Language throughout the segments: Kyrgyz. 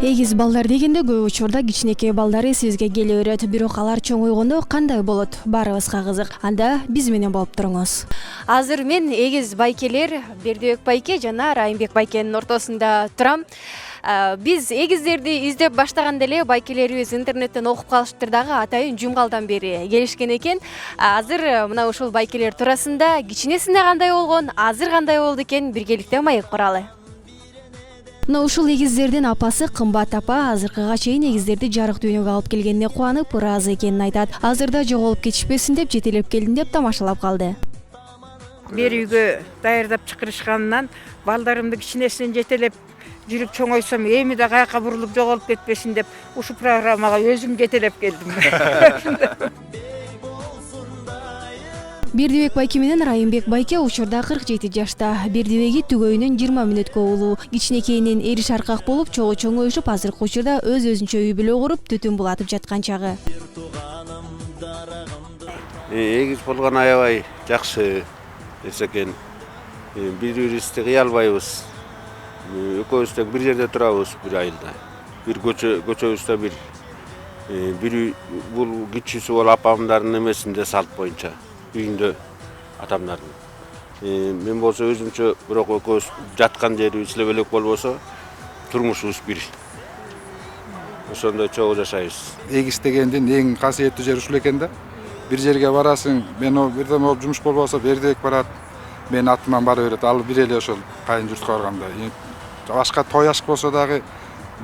Эгиз балдар дегенде көп учурда кичинекей балдар эсибизге келе берет, бирок алар чоңойгондо кандай болот? Баарыбызга кызык. Анда биз менен болуп туруңуз. Азыр мен эгиз байкелер Бердибек байке жана Райымбек байкенин ортосунда турам. Биз эгиздерди издеп баштаганда эле байкелерибиз интернеттен окуп калыштыр дагы, атайын жумгалдан бери келишкен экен. Азыр мына ушул байкелер туурасында кичинесинде кандай болгон, азыр кандай болду экен биргеликте маек куралы. Мына ушул эгиздердин апасы Кымбат апа азыркыга чейин эгиздерди жарык дүйнөгө алып келгенине кубанып, ыраазы экенин айтат. Азырда жоголуп кетишпесин деп жетелеп келдим деп тамашалап калды. Бери үйгө даярдап чакырышканынан балдарымды кичинесинен жетелеп жүрүп чоңойсом, эми да каяка бурулуп жоголуп кетпесин деп ушул программага өзүм жетелеп келдим. Бердибек байке менен Райымбек байке учурда 47 жашта. Бердибеги түгөйүнөн 20 мүнөткө улуу. Кичинекейинен эри шаркак болуп, чогуу чоңоюшуп, азыркы учурда өз-өзүнчө үй бүлө куруп, түтүн булатып жаткан чагы. Эгиз болгон аябай жакшы нерсе экен. Бири-бирибизди кыя албайбыз. Экөөбүз тең бир жерде турабыз бир айылда. Бир көчөбүздө бир бул кичүүсү бол апамдардын эмесинде салт боюнча. Үйүндө атамдардын. Мен болсо өзүмчө бирок экөөбүз жаткан жерибиз эле бөлөк болбосо, турмушубуз бир. Ошондой чогуу жашайбыз. Эгиз дегендин эң касиеттүү жери ушул экен да. Бир жерге барасың, мен бирден болуп жумуш болбосо Бердибек барат, мен атыман бара берет. Ал бир эле ошол кайын журтка барганда. Башка той ашык болсо дагы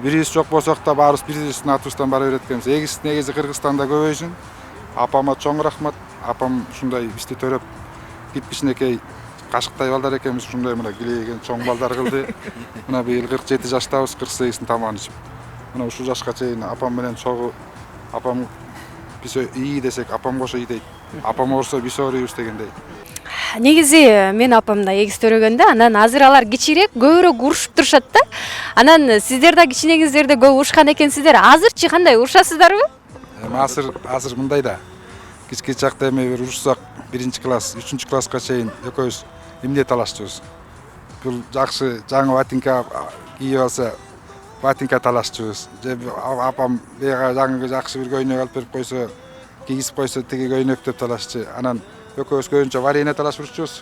бирибиз жок болсок да баарыбыз бирибиздин атыбыздан бара берет экенбиз. Эгиз негизи Кыргызстанда көбөйсүн. Апама чоң рахмат. Апам ушундай бизди төрөп, кичинекей кашыктай балдар экенбиз, ушундай мына килейген чоң балдар кылды. Мына быйыл 47 жаштабыз, 48-ин тамагын ичип. Мына ушул жашка чейин апам менен чогуу, апам биз ии десек, апам кошо ии дейт. Апам орсо биз орубуз дегендей. Негизи мен апам да эгиз төрөгөндө, анан азыр алар кичирээк, көбүрөөк урушуп турушат да. Анан сиздер да кичинеңиздерде көп урушкан экенсиздер. Азырчы кандай урушасыздарбы? Азыр мындай да. Кички чакта эми бир урушсак, 1-класс, 3-класска чейин экөөбүз эмне талашчубуз. Бул жакшы жаңы ботинка кийип алса, ботинка талашчубуз. Же апам бияга жаңы жакшы бир көйнөк алып берип койсо, кийгизип койсо, тиги көйнөк деп талашчу. Анан экөөбүз көбүнчө варенье талашып жүрчүбүз.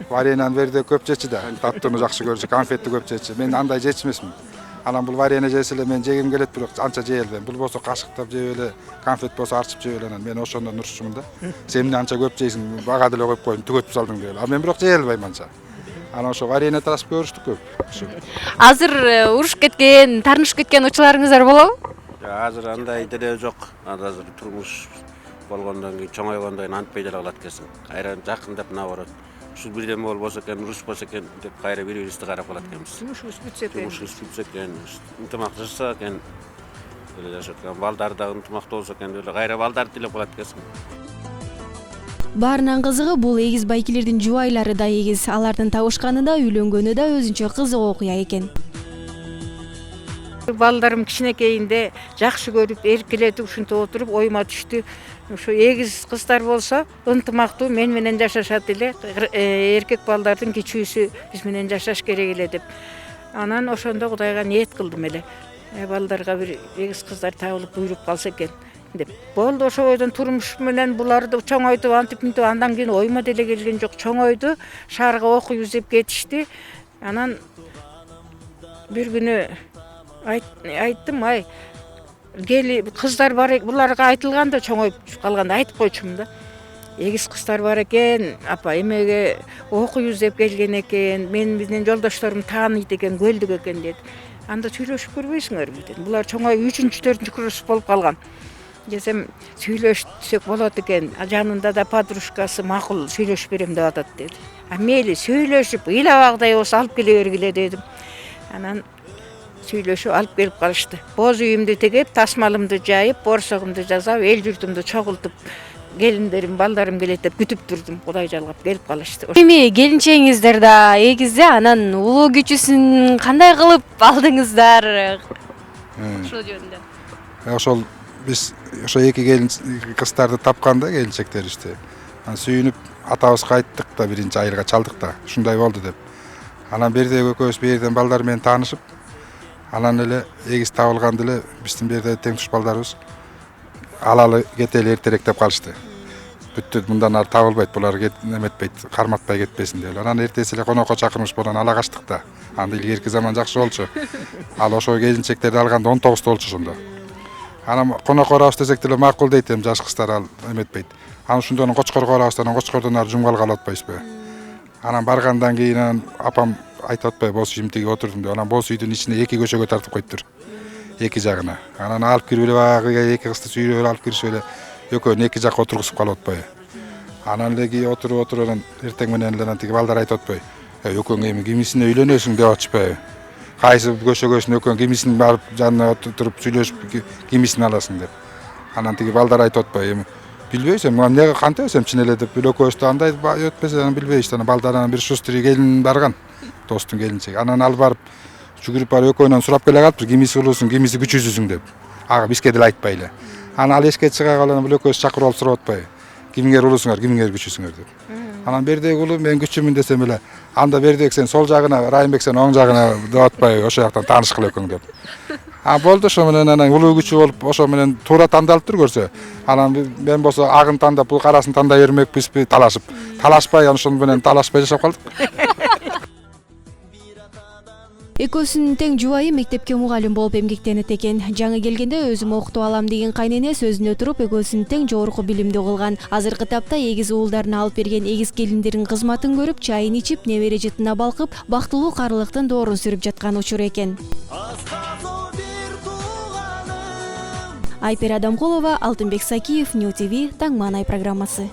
Вареньени берди көп жечи да, таттууну жакшы көрчү, конфетти көп жечи. Мен андай жечи эмесмин. Анан бул варенье жесе эле мен жегим келет, бирок анча жей албайм. Бул болсо кашыктап жеп эле, конфет болсо арчып жеп эле, анан мен ошондон урушчумун да. Сен эмне анча көп жейсиң, бага деле коюп койдум, түгөтүп салдың деп. А мен бирок жей албайм анча. Анан ошо варенье талашып көрүштүк көп. Азыр урушуп кеткен, таарынышып кеткен учурларыңыздар болобу? Азыр андай деле жок. Азыр турмуш болгондон кийин, чоңойгондон кийин антпай деле калат экенсиң. Кайра жакындап наоборот. Ушул бирден болбосо экен, урушпаса экен деп кайра бири-бирибизди карап калат экенбиз. Жумушубуз бүтсө экен, ынтымак жашаса экен, эле жашат экен. Балдар да ынтымактуу болсо экен, эле кайра балдарды тилеп калат экенсиң. Баарынан кызыгы бул эгиз байкелердин жубайлары да эгиз. Алардын табышканы да, үйлөнгөнү да өзүнчө кызык окуя экен. Балдарым кичинекейинде жакшы көрүп, эркелетип ушинтип отуруп ойума түштү. Ушу эгиз кыздар болсо ынтымактуу мен менен жашашат эле, эркек балдардын кичүүсү биз менен жашаш керек эле деп. Анан ошондо Кудайга ниет кылдым эле. Балдарга бир эгиз кыздар табылып буйруп калса экен деп. Болду, ошо бойдон турмуш менен буларды чоңойтуп, антип-мынтип, андан кийин оюма деле келген жок. Чоңойду, шаарга окуй издеп кетишти. Анан бир күнү айттым, кыздар бар, буларга айтылганда чоңоюп калганда айтып койчумун да. Эгиз кыздар бар экен, апа эмеге окуй издеп келген экен, мен менен жолдошторум тааныйт экен, көлдүк экен деди. Анда сүйлөшүп көрбөйсүңөрбү дедим. Булар чоңоюп 3-4 курс болуп калган. Десем, сүйлөшсөк болот экен, жанында да подружкасы макул сүйлөшүп берем деп атат деди. Мейли сүйлөшүп, ыйлабагдай болсо алып келе бергиле дедим. Анан сүйлөшүп алып келип калышты. Боз үйүмдү тегеп, тасмалымды жайып, борсогумду жасап, эл журтумду чогултуп, келиндерим, балдарым келет деп күтүп турдум. Кудай жалгап келип калышты. Эми келинчегиңиздер да эгизде, анан улуу кичүүсүн кандай кылып алдыңыздар? Ошол жөнүндө. Ошол биз ошо эки кыздарды тапканда келинчектерибизди. сүйүнүп атабызга айттык да биринчи айылга чалдык да ушундай болду деп. Анан берде экөөбүз берден балдар менен таанышып, анан эле эгиз табылганда эле биздин берде тең туш балдарыбыз алалы кетели эртерээк деп калышты. Бүттү мындан ары табылбайт, булар неметпейт, карматпай кетпесин деп. Анан эртеси эле конокко чакырмыш болон ала качтык да. Анда илгерки заман жакшы болчу. Ал ошо келинчектерди алганда 19 болчу ошондо. Анан конокко барабыз десек деле макул дейт эми жаш кыздар ал эметпейт. Анан ошондон кочкорго барабыз, анан кочкордон ары жумгалга алып атпайсызбы? Анан баргандан кийин апам айтып атпайбы, боз үйдүн тиги отурдум деп. Анан боз үйдүн ичине эки көчөгө тартып коюптур. Эки жагына. Анан алып кирип эле багы эки кызды сүйрөп алып киришип эле экөөнү эки жакка отургузуп калып атпайбы? Анан эле отуруп анан эртең менен эле тиги балдар айтып атпайбы? Экөөң эми кимисине үйлөнөсүң деп атышпайбы? Кайсы көчөгөсүн экөөң кимисин барып жанына отуруп сүйлөшүп кимисин аласың деп. Анан тиги балдар айтып атпайбы? Эми билбейбиз эми эмне кантебиз эми чын эле деп экөөбүздө андай өтпөсө анан билбейбиз. Анан балдар бир шустрый келин барган, достун келинчеги. Анан ал барып жүгүрүп барып экөөнөн сурап келе калыптыр, кимиси улуусуң, кимиси күчүсүсүң деп. Ага бизге деле айтпай эле. Анан ал эшикке чыга калып бул экөөбүз чакырып алып сурап атпайбы? Кимиңер улуусуңар, кимиңер күчүсүңөр деп. Анан бердеги улуу мен күчүмүн десем эле, анда бердек сен сол жагына, Райымбек сен оң жагына деп атпайбы, ошол жактан таанышкыла экөөң деп. Болду ошо менен анан улуу күчү болуп ошо менен туура тандалыптыр көрсө. Анан мен болсо агын тандап, бул карасын тандай бермекпизби талашып. Талашпай ошол менен талашпай жашап калдык. Экөөсүнүн тең жубайы мектепке мугалим болуп эмгектенет экен. Жаңы келгенде өзүм окутуп алам деген кайнене сөзүнө туруп экөөсүн тең жогорку билимдүү кылган. Азыркы тапта эгиз уулдарына алып берген эгиз келиндердин кызматын көрүп, чайын ичип, небере жытына балкып, бактылуу карылыктын доорун сүрүп жаткан учур экен. Айпер Адамкулова, Алтынбек Сакиев, New TV, Таң Маанай программасы.